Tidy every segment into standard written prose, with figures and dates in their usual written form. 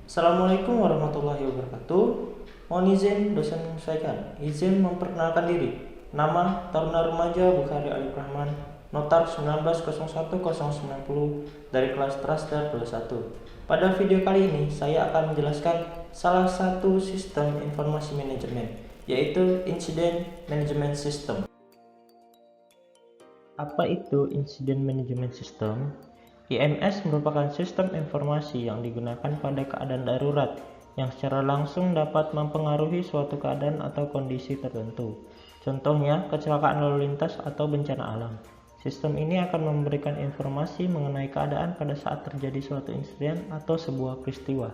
Assalamualaikum warahmatullahi wabarakatuh. Mohon izin dosen menyesuaikan. Izin memperkenalkan diri. Nama Taruna Remaja Bukhari Alif Rahman, Notar 1901-090 dari kelas Trasdar 21. Pada video kali ini saya akan menjelaskan salah satu sistem informasi manajemen, yaitu Incident Management System. Apa itu Incident Management System? IMS merupakan sistem informasi yang digunakan pada keadaan darurat yang secara langsung dapat mempengaruhi suatu keadaan atau kondisi tertentu. Contohnya, kecelakaan lalu lintas atau bencana alam. Sistem ini akan memberikan informasi mengenai keadaan pada saat terjadi suatu insiden atau sebuah peristiwa.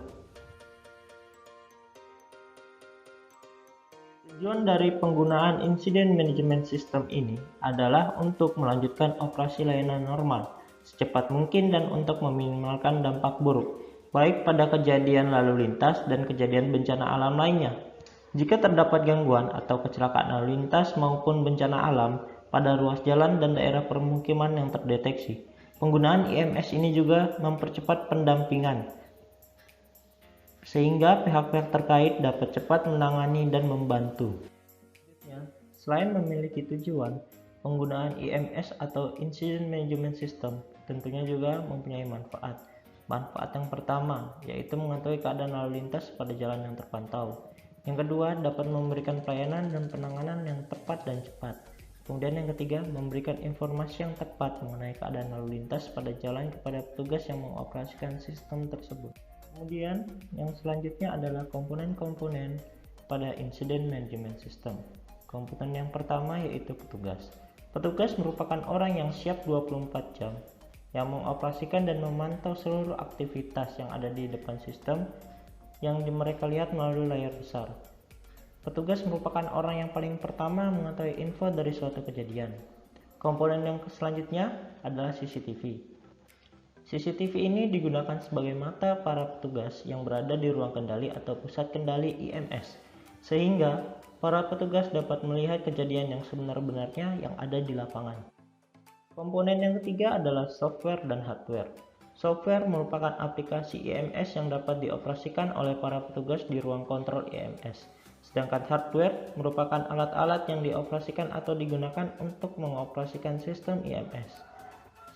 Tujuan dari penggunaan Incident Management System ini adalah untuk melanjutkan operasi layanan normal secepat mungkin dan untuk meminimalkan dampak buruk, baik pada kejadian lalu lintas dan kejadian bencana alam lainnya. Jika terdapat gangguan atau kecelakaan lalu lintas maupun bencana alam pada ruas jalan dan daerah permukiman yang terdeteksi, penggunaan IMS ini juga mempercepat pendampingan, sehingga pihak-pihak terkait dapat cepat menangani dan membantu. Selain memiliki tujuan, penggunaan IMS atau Incident Management System tentunya juga mempunyai manfaat. Manfaat yang pertama yaitu mengetahui keadaan lalu lintas pada jalan yang terpantau. Yang kedua, dapat memberikan pelayanan dan penanganan yang tepat dan cepat. Kemudian yang ketiga, memberikan informasi yang tepat mengenai keadaan lalu lintas pada jalan kepada petugas yang mengoperasikan sistem tersebut. Kemudian yang selanjutnya adalah komponen-komponen pada Incident Management System. Komponen yang pertama yaitu petugas. Petugas merupakan orang yang siap 24 jam yang mengoperasikan dan memantau seluruh aktivitas yang ada di depan sistem yang mereka lihat melalui layar besar. Petugas merupakan orang yang paling pertama mengetahui info dari suatu kejadian. Komponen yang selanjutnya adalah CCTV. CCTV ini digunakan sebagai mata para petugas yang berada di ruang kendali atau pusat kendali IMS, sehingga para petugas dapat melihat kejadian yang sebenar-benarnya yang ada di lapangan. Komponen yang ketiga adalah software dan hardware. Software merupakan aplikasi IMS yang dapat dioperasikan oleh para petugas di ruang kontrol IMS. Sedangkan hardware merupakan alat-alat yang dioperasikan atau digunakan untuk mengoperasikan sistem IMS.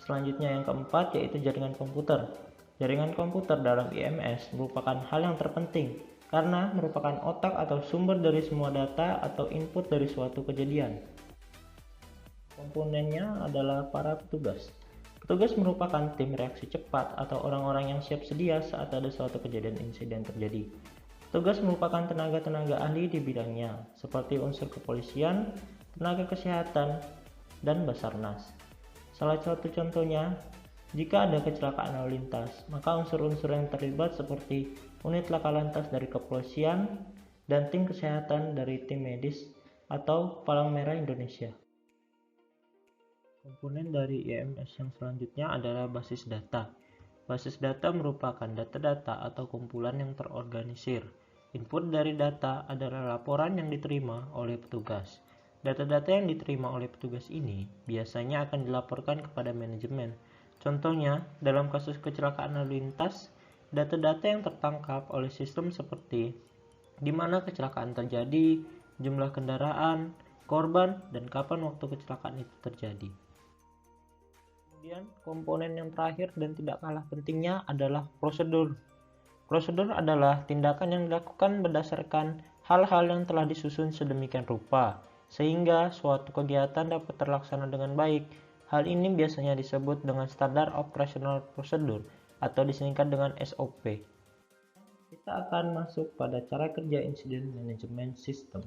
Selanjutnya yang keempat yaitu jaringan komputer. Jaringan komputer dalam IMS merupakan hal yang terpenting karena merupakan otak atau sumber dari semua data atau input dari suatu kejadian. Komponennya adalah para petugas. Petugas merupakan tim reaksi cepat atau orang-orang yang siap sedia saat ada suatu kejadian insiden terjadi. Petugas merupakan tenaga-tenaga ahli di bidangnya, seperti unsur kepolisian, tenaga kesehatan, dan Basarnas. Salah satu contohnya, jika ada kecelakaan lalu lintas, maka unsur-unsur yang terlibat seperti unit laka lantas dari kepolisian dan tim kesehatan dari tim medis atau Palang Merah Indonesia. Komponen dari IMS yang selanjutnya adalah basis data. Basis data merupakan data-data atau kumpulan yang terorganisir. Input dari data adalah laporan yang diterima oleh petugas. Data-data yang diterima oleh petugas ini biasanya akan dilaporkan kepada manajemen. Contohnya, dalam kasus kecelakaan lalu lintas, data-data yang tertangkap oleh sistem seperti di mana kecelakaan terjadi, jumlah kendaraan, korban, dan kapan waktu kecelakaan itu terjadi. Kemudian komponen yang terakhir dan tidak kalah pentingnya adalah prosedur. Prosedur adalah tindakan yang dilakukan berdasarkan hal-hal yang telah disusun sedemikian rupa, sehingga suatu kegiatan dapat terlaksana dengan baik. Hal ini biasanya disebut dengan Standard Operational Procedure atau disingkat dengan SOP. Kita akan masuk pada cara kerja Incident Management System.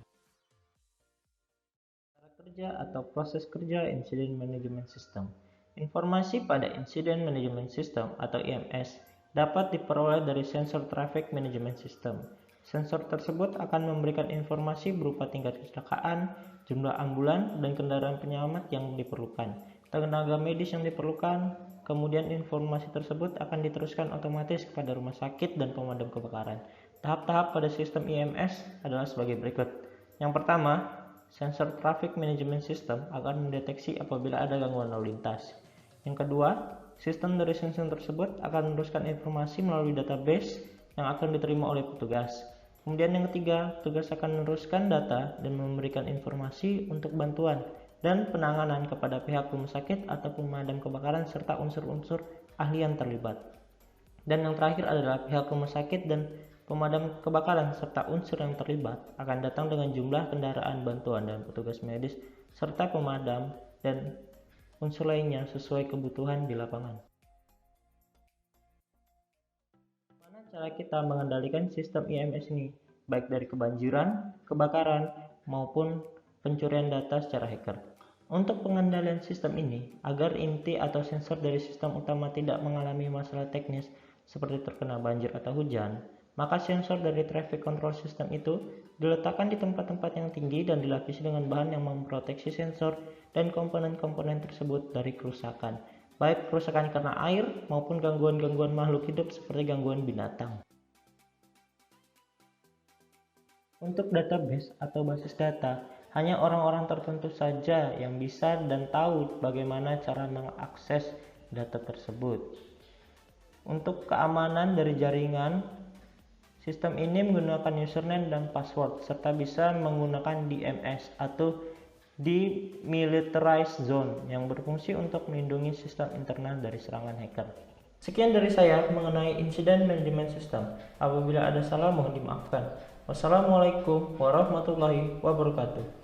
Cara kerja atau proses kerja Incident Management System. Informasi pada Incident Management System atau IMS dapat diperoleh dari Sensor Traffic Management System. Sensor tersebut akan memberikan informasi berupa tingkat kecelakaan, jumlah ambulan, dan kendaraan penyelamat yang diperlukan, tenaga medis yang diperlukan. Kemudian informasi tersebut akan diteruskan otomatis kepada rumah sakit dan pemadam kebakaran. Tahap-tahap pada sistem IMS adalah sebagai berikut. Yang pertama, Sensor Traffic Management System akan mendeteksi apabila ada gangguan lalu lintas. Yang kedua, sistem dari sensor tersebut akan meneruskan informasi melalui database yang akan diterima oleh petugas. Kemudian yang ketiga, petugas akan meneruskan data dan memberikan informasi untuk bantuan dan penanganan kepada pihak rumah sakit atau pemadam kebakaran serta unsur-unsur ahli yang terlibat. Dan yang terakhir adalah pihak rumah sakit dan pemadam kebakaran serta unsur yang terlibat akan datang dengan jumlah kendaraan bantuan dan petugas medis serta pemadam dan unsur lainnya sesuai kebutuhan di lapangan. Bagaimana cara kita mengendalikan sistem IMS ini, baik dari kebanjiran, kebakaran, maupun pencurian data secara hacker? Untuk pengendalian sistem ini, agar inti atau sensor dari sistem utama tidak mengalami masalah teknis seperti terkena banjir atau hujan, maka sensor dari traffic control system itu diletakkan di tempat-tempat yang tinggi dan dilapisi dengan bahan yang memproteksi sensor dan komponen-komponen tersebut dari kerusakan, baik kerusakan karena air maupun gangguan-gangguan makhluk hidup seperti gangguan binatang. Untuk database atau basis data, hanya orang-orang tertentu saja yang bisa dan tahu bagaimana cara mengakses data tersebut. Untuk keamanan dari jaringan, sistem ini menggunakan username dan password serta bisa menggunakan DMS atau Demilitarized Zone yang berfungsi untuk melindungi sistem internal dari serangan hacker. Sekian dari saya mengenai Incident Management System. Apabila ada salah mohon dimaafkan. Wassalamualaikum warahmatullahi wabarakatuh.